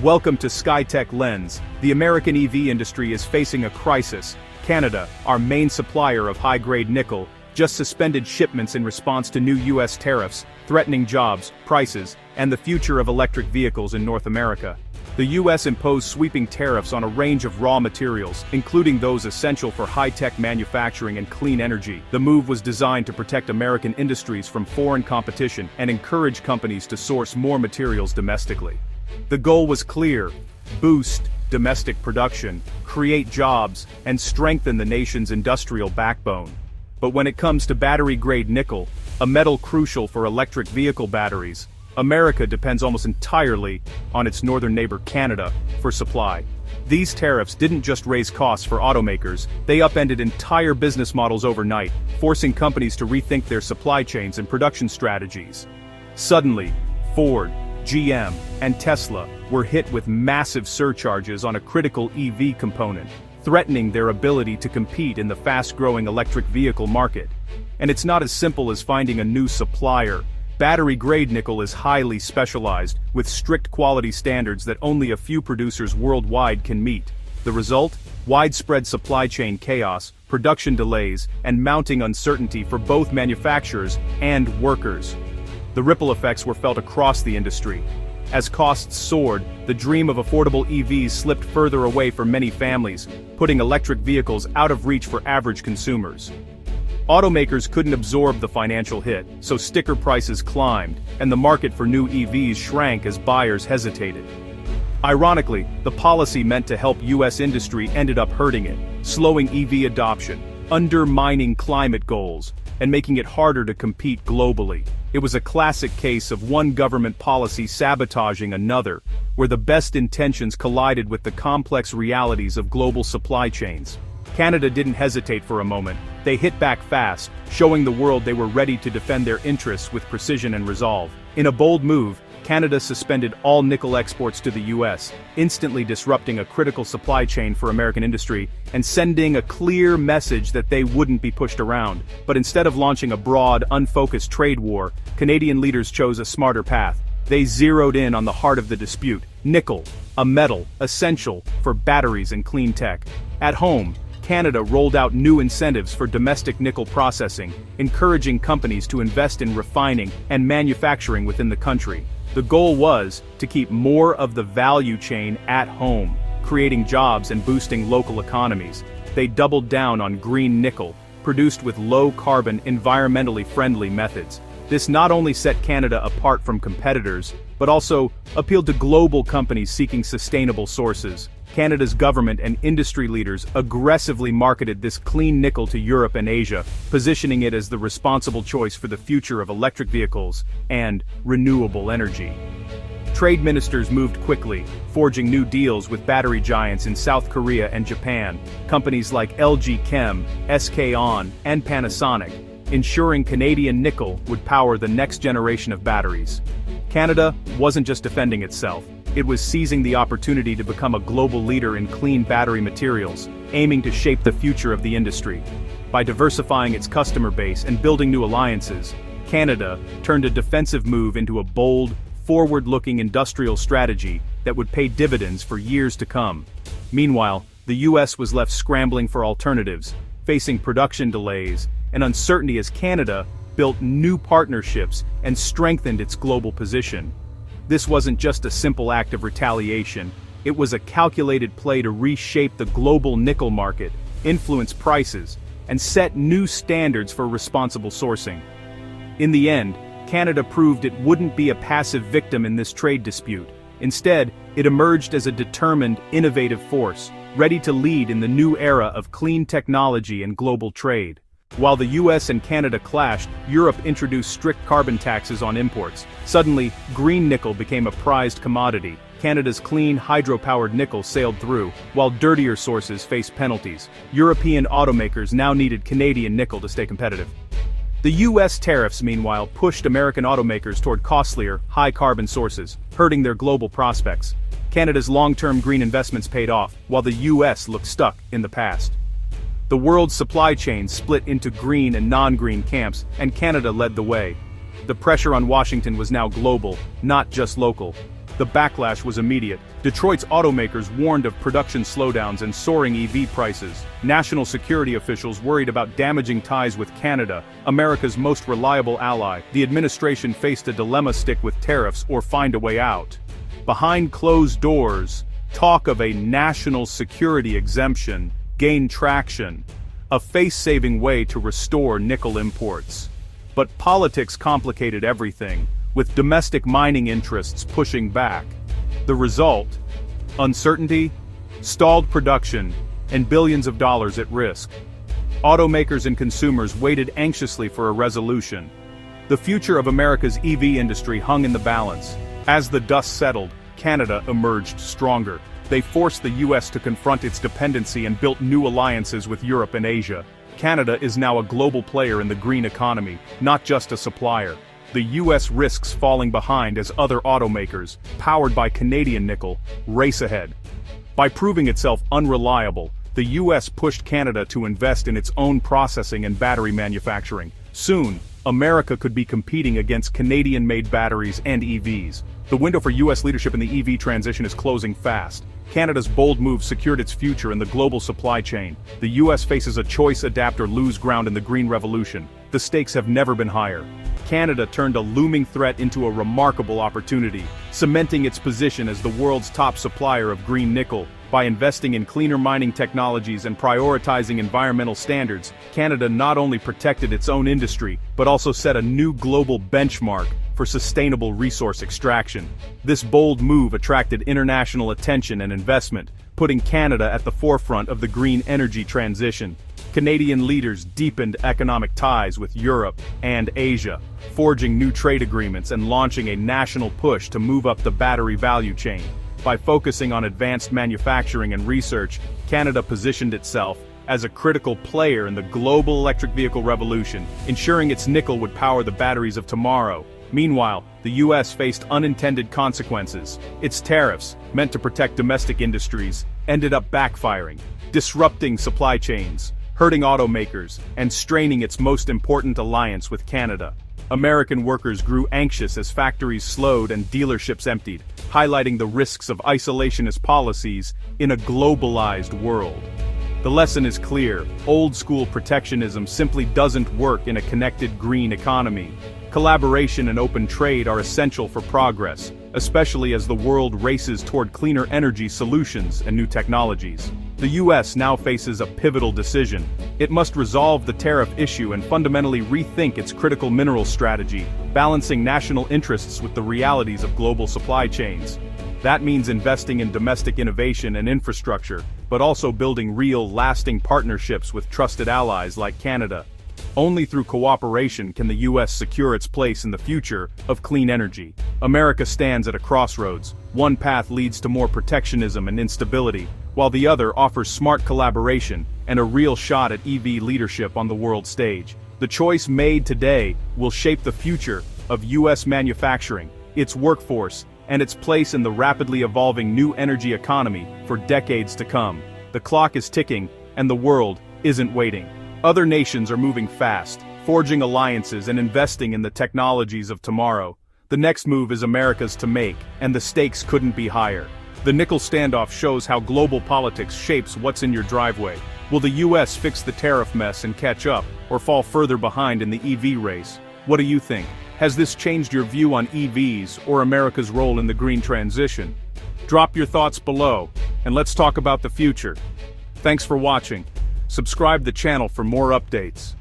Welcome to Skytech-Lens. The American EV industry is facing a crisis. Canada, our main supplier of high-grade nickel, just suspended shipments in response to new U.S. tariffs, threatening jobs, prices, and the future of electric vehicles in North America. The U.S. imposed sweeping tariffs on a range of raw materials, including those essential for high-tech manufacturing and clean energy. The move was designed to protect American industries from foreign competition and encourage companies to source more materials domestically. The goal was clear: boost domestic production, create jobs, and strengthen the nation's industrial backbone. But when it comes to battery-grade nickel, a metal crucial for electric vehicle batteries, America depends almost entirely on its northern neighbor Canada for supply. These tariffs didn't just raise costs for automakers, they upended entire business models overnight, forcing companies to rethink their supply chains and production strategies. Suddenly, Ford, GM, and Tesla were hit with massive surcharges on a critical EV component, threatening their ability to compete in the fast-growing electric vehicle market. And it's not as simple as finding a new supplier. Battery-grade nickel is highly specialized, with strict quality standards that only a few producers worldwide can meet. The result? Widespread supply chain chaos, production delays, and mounting uncertainty for both manufacturers and workers. The ripple effects were felt across the industry. As costs soared, the dream of affordable EVs slipped further away for many families, putting electric vehicles out of reach for average consumers. Automakers couldn't absorb the financial hit, so sticker prices climbed, and the market for new EVs shrank as buyers hesitated. Ironically, the policy meant to help U.S. industry ended up hurting it, slowing EV adoption, undermining climate goals, and making it harder to compete globally. It was a classic case of one government policy sabotaging another, where the best intentions collided with the complex realities of global supply chains. Canada didn't hesitate for a moment. They hit back fast, showing the world they were ready to defend their interests with precision and resolve. In a bold move, Canada suspended all nickel exports to the U.S., instantly disrupting a critical supply chain for American industry and sending a clear message that they wouldn't be pushed around. But instead of launching a broad, unfocused trade war, Canadian leaders chose a smarter path. They zeroed in on the heart of the dispute: nickel, a metal essential for batteries and clean tech. At home, Canada rolled out new incentives for domestic nickel processing, encouraging companies to invest in refining and manufacturing within the country. The goal was to keep more of the value chain at home, creating jobs and boosting local economies. They doubled down on green nickel, produced with low-carbon, environmentally friendly methods. This not only set Canada apart from competitors, but also appealed to global companies seeking sustainable sources. Canada's government and industry leaders aggressively marketed this clean nickel to Europe and Asia, positioning it as the responsible choice for the future of electric vehicles and renewable energy. Trade ministers moved quickly, forging new deals with battery giants in South Korea and Japan, companies like LG Chem, SK On, and Panasonic, ensuring Canadian nickel would power the next generation of batteries. Canada wasn't just defending itself. It was seizing the opportunity to become a global leader in clean battery materials, aiming to shape the future of the industry. By diversifying its customer base and building new alliances, Canada turned a defensive move into a bold, forward-looking industrial strategy that would pay dividends for years to come. Meanwhile, the U.S. was left scrambling for alternatives, facing production delays and uncertainty as Canada built new partnerships and strengthened its global position. This wasn't just a simple act of retaliation, it was a calculated play to reshape the global nickel market, influence prices, and set new standards for responsible sourcing. In the end, Canada proved it wouldn't be a passive victim in this trade dispute. Instead, it emerged as a determined, innovative force, ready to lead in the new era of clean technology and global trade. While the US and Canada clashed, Europe introduced strict carbon taxes on imports. Suddenly, green nickel became a prized commodity. Canada's clean, hydro-powered nickel sailed through, while dirtier sources faced penalties. European automakers now needed Canadian nickel to stay competitive. The US tariffs, meanwhile, pushed American automakers toward costlier, high-carbon sources, hurting their global prospects. Canada's long-term green investments paid off, while the US looked stuck in the past. The world's supply chain split into green and non-green camps, and Canada led the way. The pressure on Washington was now global, not just local. The backlash was immediate. Detroit's automakers warned of production slowdowns and soaring EV prices. National security officials worried about damaging ties with Canada, America's most reliable ally. The administration faced a dilemma: stick with tariffs or find a way out. Behind closed doors, talk of a national security exemption gained traction, a face-saving way to restore nickel imports. But politics complicated everything, with domestic mining interests pushing back. The result? Uncertainty, stalled production, and billions of dollars at risk. Automakers and consumers waited anxiously for a resolution. The future of America's EV industry hung in the balance. As the dust settled, Canada emerged stronger. They forced the US to confront its dependency and built new alliances with Europe and Asia. Canada is now a global player in the green economy, not just a supplier. The US risks falling behind as other automakers, powered by Canadian nickel, race ahead. By proving itself unreliable, the US pushed Canada to invest in its own processing and battery manufacturing. Soon, America could be competing against Canadian-made batteries and EVs. The window for US leadership in the EV transition is closing fast. Canada's bold move secured its future in the global supply chain. The US faces a choice: adapt or lose ground in the green revolution. The stakes have never been higher. Canada turned a looming threat into a remarkable opportunity, cementing its position as the world's top supplier of green nickel. By investing in cleaner mining technologies and prioritizing environmental standards, Canada not only protected its own industry, but also set a new global benchmark for sustainable resource extraction. This bold move attracted international attention and investment, putting Canada at the forefront of the green energy transition. Canadian leaders deepened economic ties with Europe and Asia, forging new trade agreements and launching a national push to move up the battery value chain. By focusing on advanced manufacturing and research, Canada positioned itself as a critical player in the global electric vehicle revolution, ensuring its nickel would power the batteries of tomorrow. Meanwhile, the US faced unintended consequences. Its tariffs, meant to protect domestic industries, ended up backfiring, disrupting supply chains, hurting automakers, and straining its most important alliance with Canada. American workers grew anxious as factories slowed and dealerships emptied, highlighting the risks of isolationist policies in a globalized world. The lesson is clear: old-school protectionism simply doesn't work in a connected green economy. Collaboration and open trade are essential for progress, especially as the world races toward cleaner energy solutions and new technologies. The US now faces a pivotal decision. It must resolve the tariff issue and fundamentally rethink its critical mineral strategy, balancing national interests with the realities of global supply chains. That means investing in domestic innovation and infrastructure, but also building real, lasting partnerships with trusted allies like Canada. Only through cooperation can the US secure its place in the future of clean energy. America stands at a crossroads. One path leads to more protectionism and instability, while the other offers smart collaboration and a real shot at EV leadership on the world stage. The choice made today will shape the future of US manufacturing, its workforce, and its place in the rapidly evolving new energy economy for decades to come. The clock is ticking, and the world isn't waiting. Other nations are moving fast, forging alliances and investing in the technologies of tomorrow. The next move is America's to make, and the stakes couldn't be higher. The nickel standoff shows how global politics shapes what's in your driveway. Will the US fix the tariff mess and catch up, or fall further behind in the EV race? What do you think? Has this changed your view on EVs or America's role in the green transition? Drop your thoughts below, and let's talk about the future. Thanks for watching. Subscribe the channel for more updates.